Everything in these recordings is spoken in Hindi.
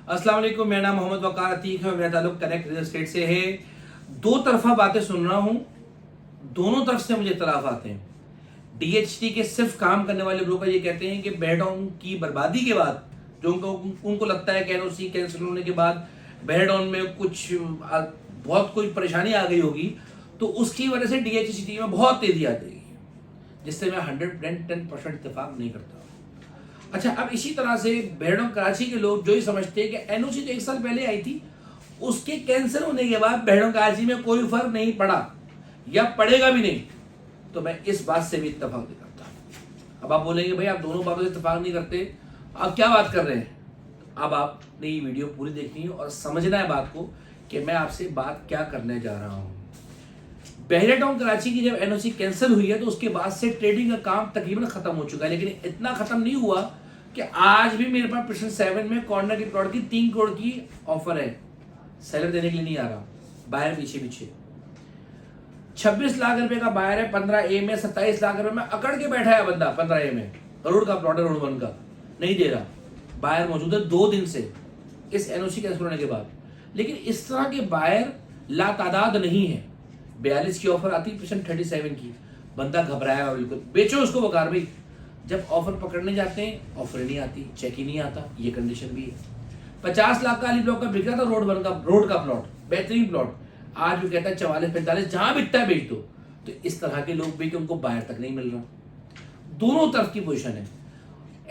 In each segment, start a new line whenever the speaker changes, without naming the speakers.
अस्सलाम वालेकुम, मेरा नाम मोहम्मद वकार अतीक है और मेरा ताल्लुक कनेक्ट रियल एस्टेट से है। दो तरफा बातें सुन रहा हूँ, दोनों तरफ से मुझे इतलाफ आते हैं। डीएचटी के सिर्फ काम करने वाले ब्रोकर ये कहते हैं कि बेहडॉन की बर्बादी के बाद जो उनको लगता है कि एनओसी कैंसिल होने के बाद बेहडॉन में बहुत कोई परेशानी आ गई होगी, तो उसकी वजह से डीएचटी में बहुत तेजी आ जाएगी, जिससे मैं 110% इत्तेफाक नहीं करता। अच्छा, अब इसी तरह से बेहडॉन कराची के लोग जो ही समझते हैं कि एनओसी तो 1 साल पहले आई थी, उसके कैंसिल होने के बाद बेहडॉन कराची में कोई फर्क नहीं पड़ा या पड़ेगा भी नहीं, तो मैं इस बात से भी इत्तेफाक नहीं करता। अब आप बोलेंगे भाई आप दोनों बातों से इत्तेफाक नहीं करते, आप क्या बात कर रहे हैं? अब आपने ये वीडियो पूरी देखनी है और समझना है बात को कि मैं आपसे बात क्या करने जा रहा हूँ। बेहडॉन कराची की जब एनओसी कैंसिल हुई है तो उसके बाद से ट्रेडिंग का काम तकरीबन खत्म हो चुका है, लेकिन इतना खत्म नहीं हुआ कि आज भी मेरे पास प्रेशन 7 में कॉर्नर की प्लॉट की 3 करोड़ की ऑफर है। सेलर देने के लिए नहीं आ रहा, बायर पीछे 26 लाख रुपए का बायर है 15A में, 27 लाख रुपए में अकड़ के बैठा है बंदा 15A में, करोड़ का प्लॉट है, रोड 1 का नहीं दे रहा। बायर मौजूद है 2 दिन से इस एनओसी कैंसिल होने के बाद, लेकिन इस तरह के बायर लातादाद नहीं है। 42 की ऑफर आती, प्रेशन 37 की, बंदा घबराया हुआ बिल्कुल, बेचो उसको बकार भाई। जब ऑफर पकड़ने जाते हैं ऑफर नहीं आती, चेक ही नहीं आता, ये कंडीशन भी है। 50 लाख का अली ब्लॉक का बिक रहा था, रोड का प्लॉट, बेहतरीन प्लॉट, आज वो कहता है 44-45, जहां बिकता है बेच दो। तो इस तरह के लोग भी कि उनको बायर तक नहीं मिल रहा। दोनों तरफ की पोजीशन है।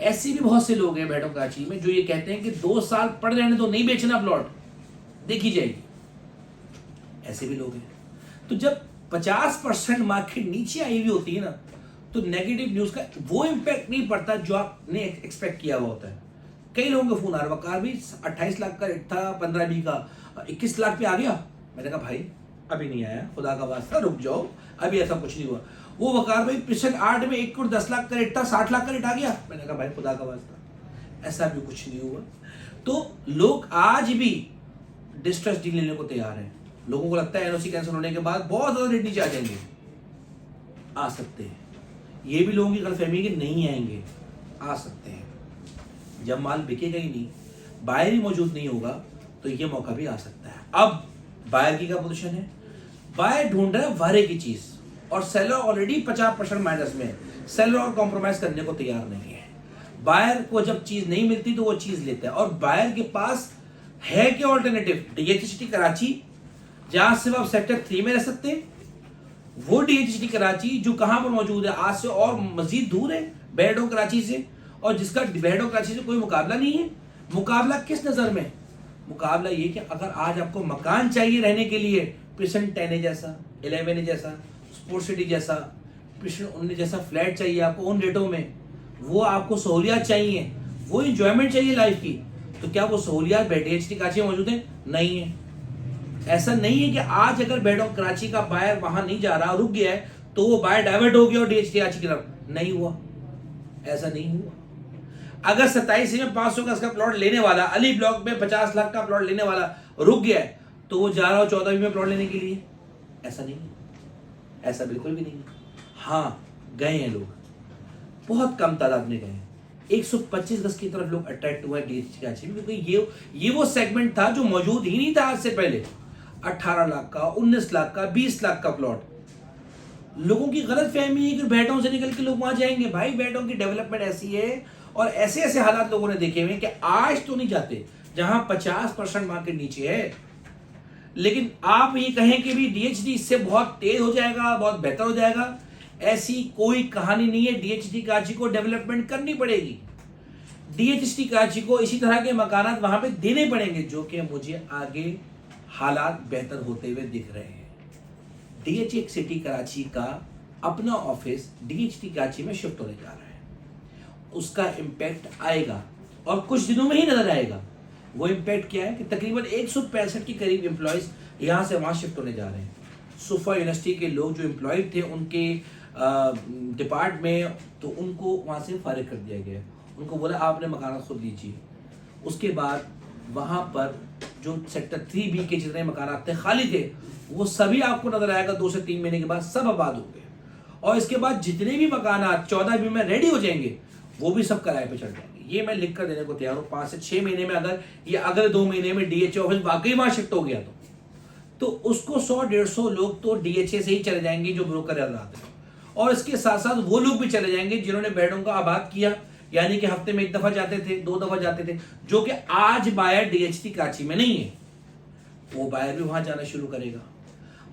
ऐसे भी बहुत से लोग हैं बेहडॉन कराची में जो ये कहते हैं कि 2 साल पड़ रहने तो नहीं बेचना प्लॉट, देखी जाएगी। ऐसे भी लोग हैं। तो जब 50% मार्केट नीचे आई हुई होती है ना, तो नेगेटिव न्यूज का वो इंपैक्ट नहीं पड़ता जो आपने एक्सपेक्ट किया हुआ होता है। कई लोगों का फोन आ रहा, वकार भी 28 लाख का रेट था, 15B का 21 लाख पे आ गया। मैंने कहा भाई अभी नहीं आया, खुदा का वास्ता रुक जाओ, अभी ऐसा कुछ नहीं हुआ। वो वकार भाई प्रेशन 8 में 1 करोड़ 10 लाख का रेट था, 60 लाख का रेट आ गया। मैंने कहा भाई खुदा का वास्ता ऐसा भी कुछ नहीं हुआ। तो लोग आज भी डिस्ट्रेस डील लेने को तैयार हैं। लोगों को लगता है एनओसी कैंसिल होने के बाद बहुत ज्यादा रेट नीचे आ जाएंगे, आ सकते हैं। ये भी लोगों की गलतफहमी है कि नहीं आएंगे, आ सकते हैं। जब माल बिकेगा ही नहीं, बायर ही मौजूद नहीं होगा, तो ये मौका भी आ सकता है। अब बायर की क्या पोजीशन है? बायर ढूंढ रहा है वारे की चीज और सेलर ऑलरेडी 50% माइनस में है। सेलर और कॉम्प्रोमाइज करने को तैयार नहीं है। बायर को जब चीज नहीं मिलती तो वो चीज लेता है, और बायर के पास है क्या ऑल्टरनेटिव? डीएचटी कराची, जहां सिर्फ आप सेक्टर 3 में रह सकते हैं। वो डीएचटी कराची जो कहां पर मौजूद है, आज से और मजीद दूर है बेहडॉन कराची से, और जिसका बेहडॉन कराची से कोई मुकाबला नहीं है। मुकाबला किस नजर में? मुकाबला ये कि अगर आज आपको मकान चाहिए रहने के लिए, प्रेशन 10A जैसा, 11A जैसा, स्पोर्ट सिटी जैसा, प्रेशन 19 जैसा फ्लैट चाहिए आपको उन रेटों में, वो आपको सहूलियात चाहिए, वो इंजॉयमेंट चाहिए लाइफ की, तो क्या वो सहूलियात डीएचटी कराची में मौजूद है? नहीं है। ऐसा नहीं है कि आज अगर बेहडॉन कराची का बायर वहां नहीं जा रहा, रुक गया है, तो वो बायर डाइवर्ट हो गया और डीएचटी कराची की तरफ नहीं हुआ। ऐसा नहीं हुआ। अगर 27 में 500 का इसका प्लॉट लेने वाला, अली ब्लॉक में 50 लाख का प्लॉट लेने वाला रुक गया है, तो वो जा रहा हो 14 में प्लॉट लेने के लिए? ऐसा नहीं है, ऐसा बिल्कुल भी नहीं है। हाँ, गए हैं लोग, बहुत कम तादाद में गए हैं। 125 गज की तरफ लोग अट्रैक्ट हुए डीएचटी कराची में, क्योंकि ये वो सेगमेंट था जो मौजूद ही नहीं था आज से पहले। 18 लाख का, 19 लाख का, 20 लाख का प्लॉट। लोगों की गलत फहमी है कि बेहडॉन से निकल के लोग वहां जाएंगे। भाई बेहडॉन की डेवलपमेंट ऐसी है और ऐसे ऐसे हालात लोगों ने देखे हुए कि आज तो नहीं जाते जहां 50% मार्केट नीचे है। लेकिन आप ये कहें कि भी डीएचटी इससे बहुत तेज हो जाएगा, बहुत बेहतर हो जाएगा, ऐसी कोई कहानी नहीं है। डीएचटी कराची को डेवलपमेंट करनी पड़ेगी। डीएचटी कराची को इसी तरह के मकानात वहां पे देने पड़ेंगे, जो कि मुझे आगे हालात बेहतर होते हुए दिख रहे हैं। डीएचटी कराची का अपना ऑफिस डीएचटी कराची में शिफ्ट होने जा रहा है। उसका इम्पैक्ट आएगा और कुछ दिनों में ही नजर आएगा। वो इम्पैक्ट क्या है कि तकरीबन 165 के करीब एम्प्लॉयज यहां से वहां शिफ्ट होने जा रहे हैं। सुफा यूनिवर्सिटी के लोग जो एम्प्लॉयड थे उनके डिपार्ट में, तो उनको वहां से फारिग कर दिया गया। उनको बोला आपने मकान खुद लीजिए। उसके बाद वहां पर जो सेक्टर 3B के जितने मकान थे खाली थे, वो सभी आपको नजर आएगा 2 से 3 महीने के बाद सब आबाद हो गए। और इसके बाद जितने भी मकान 14B में रेडी हो जाएंगे, वो भी सब किराए पे चढ़ जाएंगे। ये मैं लिख कर देने को तैयार हूं, 5 से 6 महीने में अगर ये अगले 2 महीने में डीएचए ऑफिस वाकई वहां शिफ्ट हो गया तो उसको 100-150 लोग तो डीएचए से ही चले जाएंगे जो ब्रोकर याद आते हैं, और इसके साथ साथ वो लोग भी चले जाएंगे जिन्होंने बेडों का आबाद किया, यानी कि हफ्ते में 1 दफा जाते थे, 2 दफा जाते थे, जो कि आज बायर डीएचटी कराची में नहीं है, वो बायर भी वहां जाना शुरू करेगा।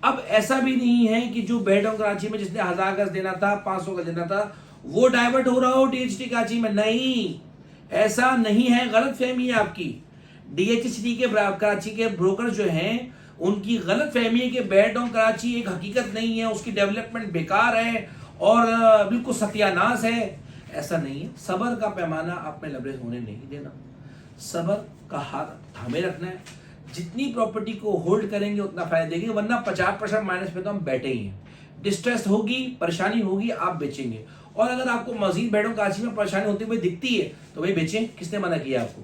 अब ऐसा भी नहीं है कि जो बेडों कराची में जिसने 1000 गज देना था, 500 गज देना था, वो डाइवर्ट हो रहा हो डीएचटी कराची में, नहीं, ऐसा नहीं है, गलत फहमी है आपकी। डीएचटी के कराची के ब्रोकर जो हैं उनकी गलत फहमी है कि बेडों कराची एक हकीकत नहीं है, उसकी डेवलपमेंट बेकार है और बिल्कुल सत्यानाश है, ऐसा नहीं है। सबर का पैमाना आप में लबरेज होने नहीं देना, सबर का हाथ थामे रखना है। जितनी प्रॉपर्टी को होल्ड करेंगे उतना फायदा देंगे, वरना 50% माइनस पे तो हम बैठे ही हैं। डिस्ट्रेस होगी, परेशानी होगी, आप बेचेंगे। और अगर आपको मजीद बेडों कराची में परेशानी होती हुई दिखती है तो भाई बेचें, किसने मना किया आपको?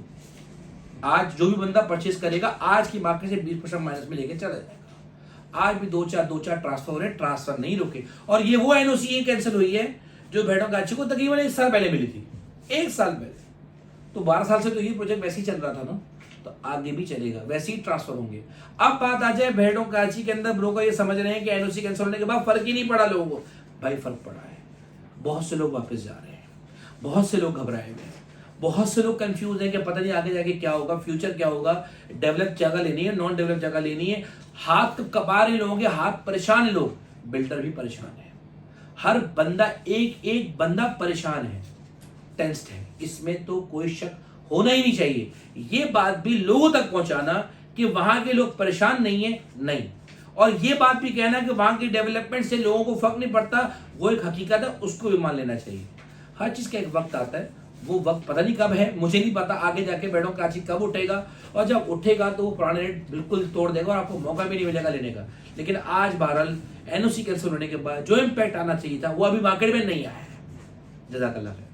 आज जो भी बंदा परचेस करेगा आज की मार्केट से 20% माइनस में लेके चला जाएगा। आज भी 2-4 ट्रांसफर हो रहे, ट्रांसफर नहीं रुके। और ये वो एनओसी कैंसिल हुई है जो बेडों कराची को तकरीबन 1 साल पहले मिली थी, 1 साल पहले। तो 12 साल से तो ये प्रोजेक्ट वैसे ही चल रहा था ना, तो आगे भी चलेगा, वैसे ही ट्रांसफर होंगे। अब बात आ जाए बेडों कराची के अंदर, ब्रोकर ये समझ रहे हैं कि एनओसी कैंसिल होने के बाद फर्क ही नहीं पड़ा लोगों को। भाई फर्क पड़ा है, बहुत से लोग वापस जा रहे हैं, बहुत से लोग घबराए हुए हैं, बहुत से लोग कंफ्यूज हैं कि पता नहीं आगे जाके क्या होगा, फ्यूचर क्या होगा, डेवलप जगह लेनी है, नॉन डेवलप जगह लेनी है। हाथ कबार लोगों के हाथ परेशान, लोग बिल्डर भी परेशान है, हर बंदा एक बंदा परेशान है, टेंस्ड है, इसमें तो कोई शक होना ही नहीं चाहिए। ये बात भी लोगों तक पहुंचाना कि वहां के लोग परेशान नहीं है, नहीं, और ये बात भी कहना कि वहां की डेवलपमेंट से लोगों को फर्क नहीं पड़ता, वो एक हकीकत है, उसको भी मान लेना चाहिए। हर चीज का एक वक्त आता है, वो वक्त पता नहीं कब है, मुझे नहीं पता आगे जाके बेडों कराची कब उठेगा, और जब उठेगा तो वो पुराने रेट बिल्कुल तोड़ देगा और आपको मौका भी नहीं मिलेगा लेने का। लेकिन आज बहरहाल एनओसी कैंसिल होने के बाद जो इम्पैक्ट आना चाहिए था वो अभी मार्केट में नहीं आया है। जज़ाकल्लाह खैर।